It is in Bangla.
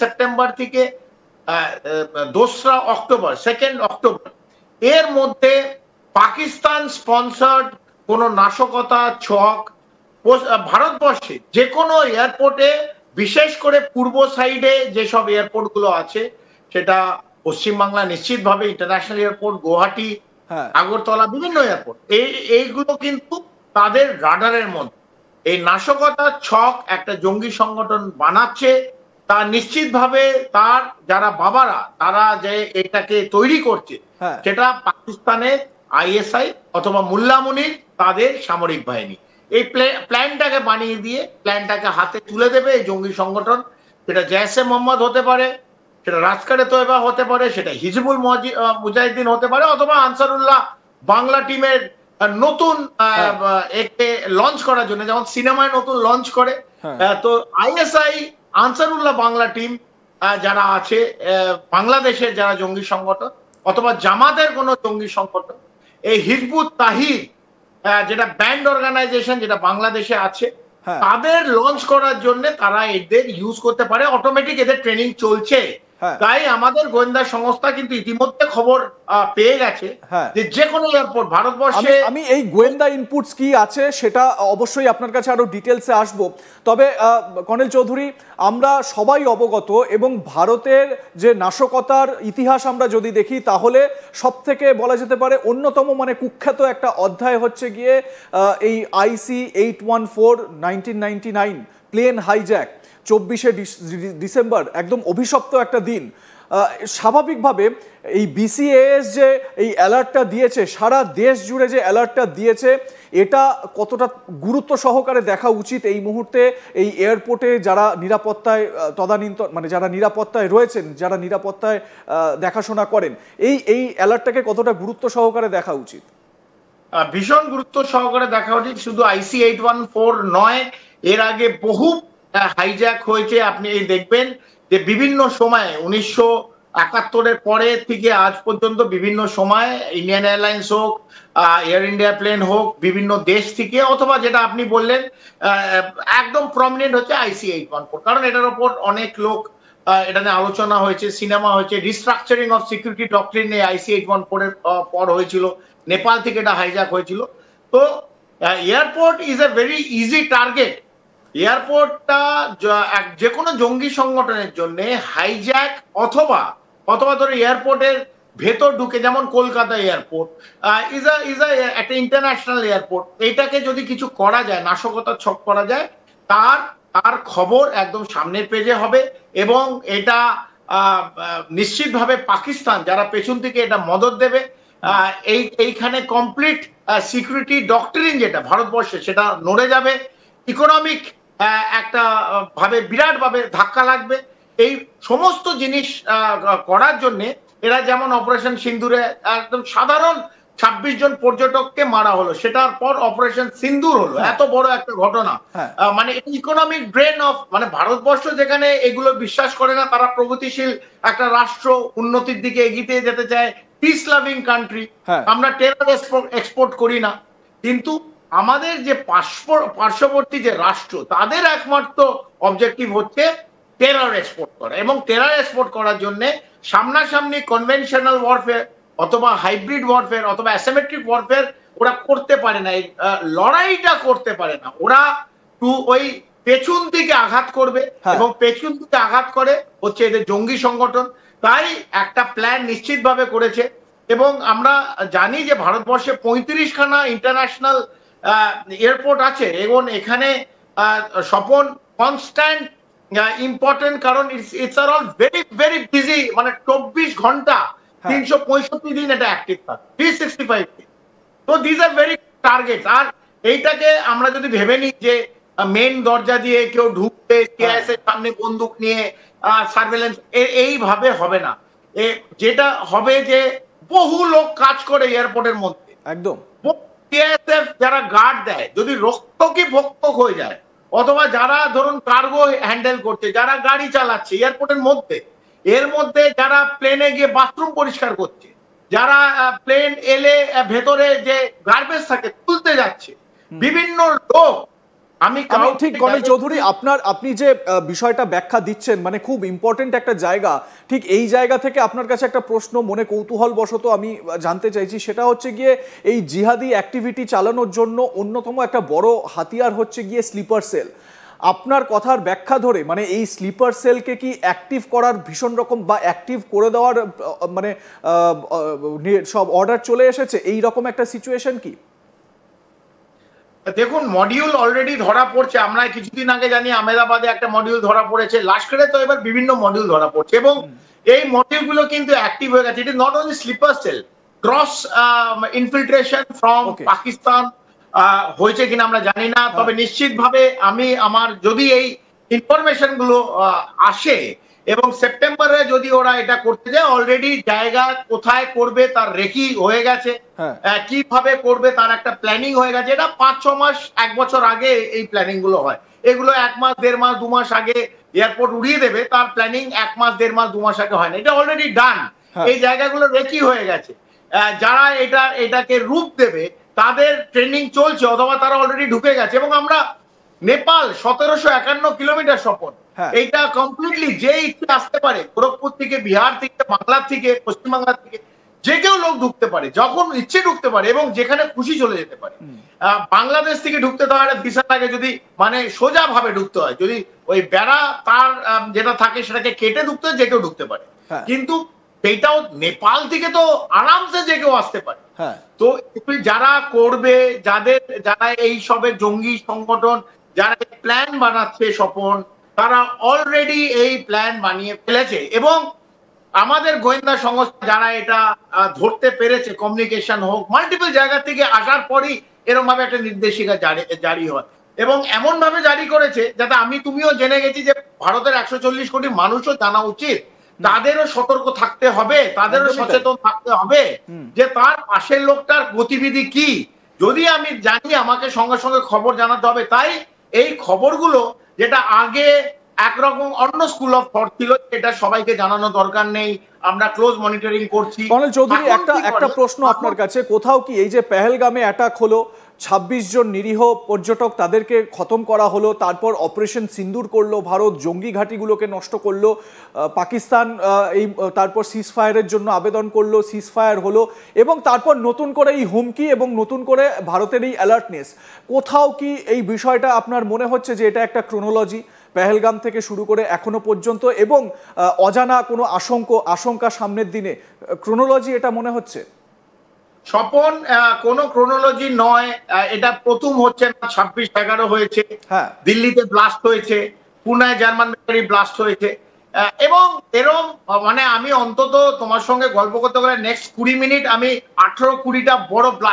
সেপ্টেম্বর থেকে 2রা অক্টোবর 2nd অক্টোবর এর মধ্যে পাকিস্তান স্পন্সর্ড কোন নাশকতা ছক ভারতবর্ষে যে কোনো এয়ারপোর্টে, বিশেষ করে পূর্ব সাইডে যেসব এয়ারপোর্ট গুলো আছে, সেটা পশ্চিমবাংলা নিশ্চিতভাবে ইন্টারন্যাশনাল এয়ারপোর্ট, গুয়াহাটি, আগরতলা, বিভিন্ন এয়ারপোর্ট, এইগুলো কিন্তু তাদের রাডারের মধ্যে। এই নাশকতার ছক একটা জঙ্গি সংগঠন বানাচ্ছে, তা নিশ্চিতভাবে তার যারা বাবারা, তারা যে এটাকে তৈরি করছে, সেটা পাকিস্তানের আইএসআই অথবা মুল্লা মুনির, তাদের সামরিক বাহিনী এই প্ল্যানটাকে বানিয়ে দিয়ে প্ল্যানটাকে হাতে তুলে দেবে এই জঙ্গি সংগঠন। সেটা জৈশে মোহাম্মদ হতে পারে, সেটা রাজকারে তৈবা হতে পারে, সেটা হিজবুল মুজাহিদিন হতে পারে, অথবা আনসারুল্লাহ বাংলা টিমের নতুন একে লঞ্চ করার জন্য, যেমন সিনেমায় নতুন লঞ্চ করে, তো আইএসআই আনসারুল্লাহ বাংলা টিম যারা আছে বাংলাদেশের যারা জঙ্গি সংগঠন, অথবা জামাতের কোন জঙ্গি সংগঠন, এই হিজবুত তাহির যেটা ব্যান্ড অর্গানাইজেশন যেটা বাংলাদেশে আছে, তাদের লঞ্চ করার জন্য তারা এদের ইউজ করতে পারে। অটোমেটিক এদের ট্রেনিং চলছে। তাই আমাদের গোয়েন্দা সংস্থা কিন্তু ইতিমধ্যে খবর পেয়ে গেছে যে কোনো এয়ারপোর্ট ভারতবর্ষে। আমি এই গোয়েন্দা ইনপুটস কি আছে সেটা অবশ্যই আপনার কাছে আরো ডিটেলসে আসবো, তবে কর্নেল চৌধুরী, আমরা সবাই অবগত এবং ভারতের যে নাশকতার ইতিহাস আমরা যদি দেখি, তাহলে সব থেকে বলা যেতে পারে অন্যতম মানে কুখ্যাত একটা অধ্যায় হচ্ছে গিয়ে এই IC 814 1999 প্লেন হাইজ্যাক। 24শে ডিসেম্বর, একদম অভিশপ্ত একটা দিন। স্বাভাবিকভাবে এই BCAS যে এই অ্যালার্টটা দিয়েছে, সারা দেশ জুড়ে যে অ্যালার্টটা দিয়েছে, এটা কতটা গুরুত্ব সহকারে দেখা উচিত এই মুহূর্তে এই এয়ারপোর্টে যারা নিরাপত্তায় মানে যারা নিরাপত্তায় রয়েছেন, যারা নিরাপত্তায় দেখাশোনা করেন, এই অ্যালার্টটাকে কতটা গুরুত্ব সহকারে দেখা উচিত? ভীষণ গুরুত্ব সহকারে দেখা উচিত। শুধু IC 814 নয়, এর আগে বহু হাইজ্যাক হয়েছে। আপনি এই দেখবেন যে বিভিন্ন সময়ে 1971-এর পরে থেকে আজ পর্যন্ত বিভিন্ন সময় ইন্ডিয়ান এয়ারলাইন্স হোক, এয়ার ইন্ডিয়া প্লেন হোক, বিভিন্ন দেশ থেকে, অথবা যেটা আপনি বললেন একদম প্রমিনেন্ট হচ্ছে IC 814, কারণ এটার উপর অনেক লোক এটা নিয়ে আলোচনা হয়েছে, সিনেমা হয়েছে। Restructuring of security doctrine IC 814 এর পর হয়েছিল, নেপাল থেকে এটা হাইজ্যাক হয়েছিল। তো airport is a very easy target. এয়ারপোর্টটা যে কোনো জঙ্গি সংগঠনের জন্য হাইজ্যাক অথবা ধরো এয়ারপোর্টের ভেতর ঢুকে, যেমন কলকাতা এয়ারপোর্ট একটা ইন্টারন্যাশনাল এয়ারপোর্ট, এটাকে যদি কিছু করা যায়, নাশকতার ছক করা যায়, তার খবর একদম সামনের পেজে হবে। এবং এটা নিশ্চিতভাবে পাকিস্তান যারা পেছন থেকে এটা মদদ দেবে, এইখানে কমপ্লিট সিকিউরিটি ডক্ট্রিন যেটা ভারতবর্ষে, সেটা নড়ে যাবে। ইকোনমিক একটা ভাবে বিরাট ভাবে ধাক্কা লাগবে। এই সমস্ত জিনিস করার জন্য এরা, যেমন অপারেশন সিন্দুরে একদম সাধারণ 26 জন পর্যটককে মারা হলো, সেটার পর অপারেশন সিন্দুর হলো, এত বড় একটা ঘটনা। মানে ইকোনমিক ড্রেন অফ, মানে ভারতবর্ষ যেখানে এগুলো বিশ্বাস করে না, তারা প্রগতিশীল একটা রাষ্ট্র, উন্নতির দিকে এগিয়ে যেতে চায়, পিস লাভিং কান্ট্রি, আমরা টেরর এক্সপোর্ট করি না। কিন্তু আমাদের যে পার্শ্ববর্তী যে রাষ্ট্র, তাদের একমাত্র অবজেক্টিভ হচ্ছে টেরর এক্সপোর্ট করা। এবং টেরর এক্সপোর্ট করার জন্য সামনাসামনি কনভেনশনাল ওয়ারফেয়ার অথবা হাইব্রিড ওয়ারফেয়ার অথবা অ্যাসিমেট্রিক ওয়ারফেয়ার ওরা করতে পারে না, লড়াইটা করতে পারে না। ওরা ওই পেছন দিকে আঘাত করবে, এবং পেছন দিকে আঘাত করে হচ্ছে এদের জঙ্গি সংগঠন। তাই একটা প্ল্যান নিশ্চিতভাবে করেছে। এবং আমরা জানি যে ভারতবর্ষে 35খানা ইন্টারন্যাশনাল এয়ারপোর্ট আছে, এবং এখানে স্বপন কনস্ট্যান্ট ইম্পর্টেন্ট, কারণ it's are all very very busy, মানে 24 ঘন্টা 365 দিন এটা অ্যাক্টিভ থাকে, 365 দিন। তো দিস আর ভেরি টার্গেট। আর এইটাকে আমরা যদি ভেবে নিই যে মেন দরজা দিয়ে কেউ ঢুকবে, কেএসের সামনে বন্দুক নিয়ে সার্ভেলেন্স, এইভাবে হবে না। যেটা হবে যে বহু লোক কাজ করে এয়ারপোর্টের মধ্যে, একদম যারা গার্ড দেয়, যদি রক্তকি ভক্তক হয়ে যায়, অথবা যারা ধরুন কার্গো হ্যান্ডেল করছে, যারা গাড়ি চালাচ্ছে এয়ারপোর্টের মধ্যে, এর মধ্যে যারা প্লেনে গিয়ে বাথরুম পরিষ্কার করছে, যারা প্লেন এলে ভেতরে যে গার্বেজ থাকে তুলতে যাচ্ছে, বিভিন্ন লোক আমি ঠিক কর্নেল চৌধুরী, আপনি যে বিষয়টা ব্যাখ্যা দিচ্ছেন মানে খুব ইম্পর্টেন্ট একটা জায়গা, ঠিক এই জায়গা থেকে আপনার কাছে একটা প্রশ্ন মনে কৌতূহল বশত আমি জানতে চাইছি, সেটা হচ্ছে গিয়ে এই জিহাদি অ্যাক্টিভিটি চালানোর জন্য অন্যতম একটা বড় হাতিয়ার হচ্ছে গিয়ে স্লিপার সেল। আপনার কথার ব্যাখ্যা ধরে মানে এই স্লিপার সেলকে কি অ্যাক্টিভ করার ভীষণ রকম বা অ্যাক্টিভ করে দেওয়ার মানে সব অর্ডার চলে এসেছে, এই রকম একটা সিচুয়েশন কি? দেখুন, মডিউল অলরেডি ধরা পড়ছে। আমরা কিছুদিন আগে জানি আহমেদাবাদে একটা মডিউল ধরা পড়েছে, লাস্কেরে তো এবার বিভিন্ন মডিউল ধরা পড়ছে এবং এই মডিউলগুলো কিন্তু অ্যাক্টিভ হয়ে গেছে। It is not only sleeper cell, cross infiltration from Pakistan হয়েছে কিনা আমরা জানি না, তবে নিশ্চিতভাবে আমি আমার যদি এই ইনফরমেশন গুলো আসে এবং সেপ্টেম্বরে যদি ওরা এটা করতে যায়, অলরেডি জায়গা কোথায় করবে তার রেকি হয়ে গেছে, কিভাবে করবে তার একটা প্ল্যানিং হয়ে গেছে। এটা 5-6 মাস 1 বছর আগে এই প্ল্যানিং গুলো হয়। এগুলো 1 মাস 1.5 মাস 2 মাস আগে এয়ারপোর্ট উড়িয়ে দেবে, তার প্ল্যানিং 1 মাস 1.5 মাস 2 মাস আগে হয় না, এটা অলরেডি ডান। এই জায়গাগুলো রেকি হয়ে গেছে। যারা এটাকে রূপ দেবে তাদের ট্রেনিং চলছে অথবা তারা অলরেডি ঢুকে গেছে। এবং আমরা নেপাল 1751 কিলোমিটার স্বপন, এইটা কমপ্লিটলি যে ইচ্ছে আসতে পারে, গোরখপুর থেকে, বিহার থেকে, বাংলা থেকে, পশ্চিমবাংলা থেকে যে কেউ লোক ঢুকতে পারে, যখন ইচ্ছে ঢুকতে পারে এবং যেখানে খুশি চলে যেতে পারে। বাংলাদেশ থেকে ঢুকতে দেওয়ার ভিসা লাগে, যদি মানে সোজা ভাবে ঢুকতে হয়, যদি ওই বেড়া তার যেটা থাকে সেটাকে কেটে ঢুকতে হয়, যে কেউ ঢুকতে পারে। কিন্তু সেইটাও নেপাল থেকে তো আরামসে যে কেউ আসতে পারে। তো যারা করবে, যারা এই সবে জঙ্গি সংগঠন যারা প্ল্যান বানাচ্ছে স্বপন, তারা অলরেডি এই প্ল্যান বানিয়ে ফেলেছে এবং আমাদের গোয়েন্দা সংস্থা যারা এটা ধরতে পেরেছে, কমিউনিকেশন হোক, মাল্টিপল জায়গা থেকে আসার পরই এরকম ভাবে একটা নির্দেশিকা জারি হয় এবং এমন ভাবে জারি করেছে যাতে আমি তুমিও জেনে গেছি যে ভারতের 140 কোটি মানুষও জানা উচিত, তাদেরও সতর্ক থাকতে হবে, তাদেরও সচেতন থাকতে হবে যে তার পাশের লোকটার গতিবিধি কি। যদি আমি জানি আমাকে সঙ্গে সঙ্গে খবর জানাতে হবে। তাই এই খবরগুলো যেটা আগে একরকম অন্য স্কুল অফ থট ছিল, এটা সবাইকে জানানো দরকার নেই, আমরা ক্লোজ মনিটরিং করছি। কর্নেল চৌধুরী, একটা প্রশ্ন আপনার কাছে, কোথাও কি এই যে পেহেলগামে অ্যাটাক হলো, 26 জন নিরীহ পর্যটক তাদেরকে খতম করা হলো, তারপর অপারেশন সিন্দুর করলো ভারত, জঙ্গি ঘাঁটিগুলোকে নষ্ট করলো, পাকিস্তান এই তারপর সিজফায়ারের জন্য আবেদন করলো, সিজফায়ার হলো এবং তারপর নতুন করে এই হুমকি এবং নতুন করে ভারতের এই অ্যালার্টনেস, কোথাও কি এই বিষয়টা আপনার মনে হচ্ছে যে এটা একটা ক্রোনোলজি পেহেলগাম থেকে শুরু করে এখনো পর্যন্ত এবং অজানা কোনো আশঙ্কা সামনের দিনে, ক্রোনোলজি এটা মনে হচ্ছে? স্বপন, কোন ক্রোনোলজি নয়, এটা প্রথম হচ্ছে না। 26/11 হয়েছে, দিল্লিতে ব্লাস্ট হয়েছে, পুনায় জার্মান মিলিটারি ব্লাস্ট হয়েছে এবং এরম মানে আমি অন্তত তোমার সঙ্গে গল্প করতে গেলে নেক্সট 20 মিনিট আমি 18-20টা বড় ব্লাস্ট